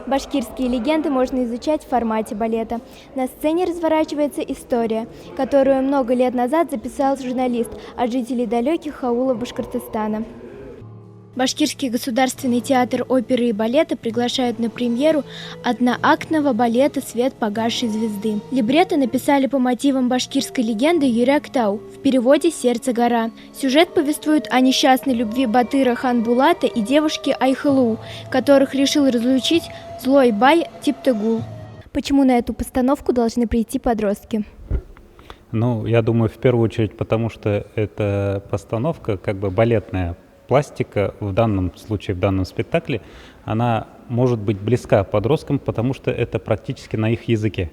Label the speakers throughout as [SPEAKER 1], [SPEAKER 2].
[SPEAKER 1] Башкирские легенды можно изучать в формате балета. На сцене разворачивается история, которую много лет назад записал журналист от жителей далеких аулов Башкортостана. Башкирский государственный театр оперы и балета приглашают на премьеру одноактного балета «Свет погасшей звезды». Либретто написали по мотивам башкирской легенды Юрактау, в переводе «Сердце гора». Сюжет повествует о несчастной любви Батыра хан Булата и девушки Айхылу, которых решил разлучить злой бай Типтагул. Почему на эту постановку должны прийти подростки?
[SPEAKER 2] Я думаю, в первую очередь, потому что эта постановка как бы балетная. Пластика в данном случае, в данном спектакле, она может быть близка подросткам, потому что это практически на их языке.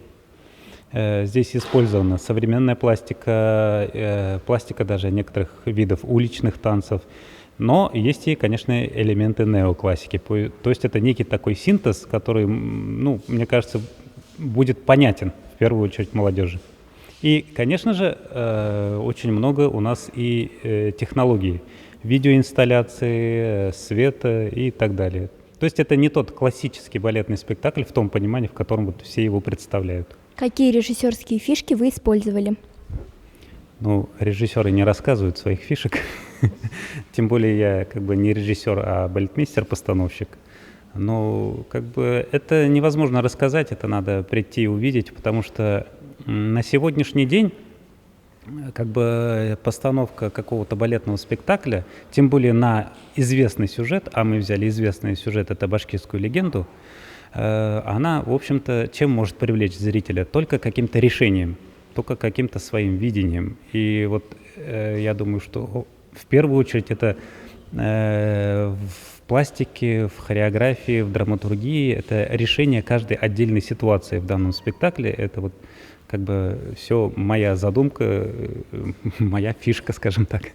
[SPEAKER 2] Здесь использована современная пластика, пластика даже некоторых видов уличных танцев, но есть и, конечно, элементы неоклассики. То есть это некий такой синтез, который, мне кажется, будет понятен в первую очередь молодежи. И, конечно же, очень много у нас и технологий. Видеоинсталляции, света и так далее. То есть это не тот классический балетный спектакль в том понимании, в котором вот все его представляют.
[SPEAKER 1] Какие режиссерские фишки вы использовали?
[SPEAKER 2] Режиссеры не рассказывают своих фишек. Тем более я как бы не режиссер, а балетмейстер-постановщик. Это невозможно рассказать, это надо прийти и увидеть, потому что на сегодняшний день постановка какого-то балетного спектакля, тем более на известный сюжет, а мы взяли известный сюжет, это башкирскую легенду, она, в общем-то, чем может привлечь зрителя? Только каким-то решением, только каким-то своим видением. И я думаю, что в первую очередь это в пластике, в хореографии, в драматургии, это решение каждой отдельной ситуации в данном спектакле. Это все моя задумка, моя фишка, скажем так.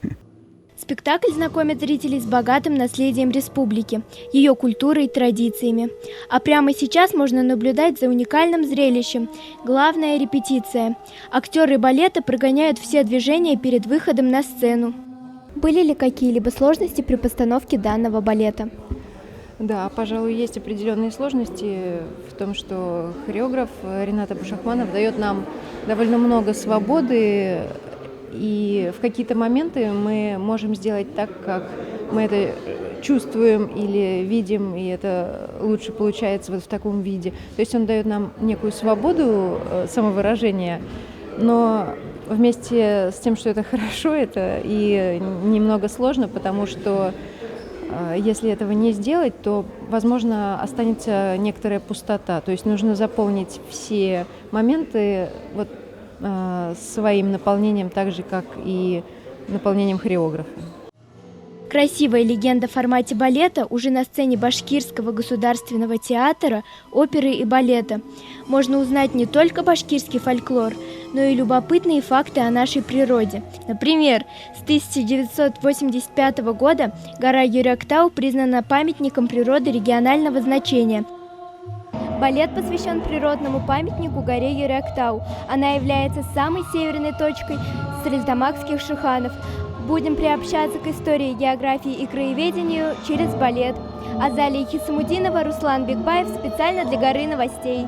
[SPEAKER 1] Спектакль знакомит зрителей с богатым наследием республики, ее культурой и традициями. А прямо сейчас можно наблюдать за уникальным зрелищем. Главная репетиция. Актеры балета прогоняют все движения перед выходом на сцену. Были ли какие-либо сложности при постановке данного балета?
[SPEAKER 3] Да, пожалуй, есть определенные сложности в том, что хореограф Ринат Абушахманов дает нам довольно много свободы, и в какие-то моменты мы можем сделать так, как мы это чувствуем или видим, и это лучше получается в таком виде. То есть он дает нам некую свободу самовыражения, но вместе с тем, что это хорошо, это и немного сложно, потому что если этого не сделать, то, возможно, останется некоторая пустота. То есть нужно заполнить все моменты своим наполнением, так же, как и наполнением хореографа.
[SPEAKER 1] Красивая легенда в формате балета уже на сцене Башкирского государственного театра оперы и балета. Можно узнать не только башкирский фольклор, но и любопытные факты о нашей природе. Например, с 1985 года гора Юрактау признана памятником природы регионального значения. Балет посвящен природному памятнику горе Юрактау. Она является самой северной точкой Стерлитамакских шиханов. Будем приобщаться к истории, географии и краеведению через балет. Азалия Хисамудинова, Руслан Бекбаев специально для «Горы новостей».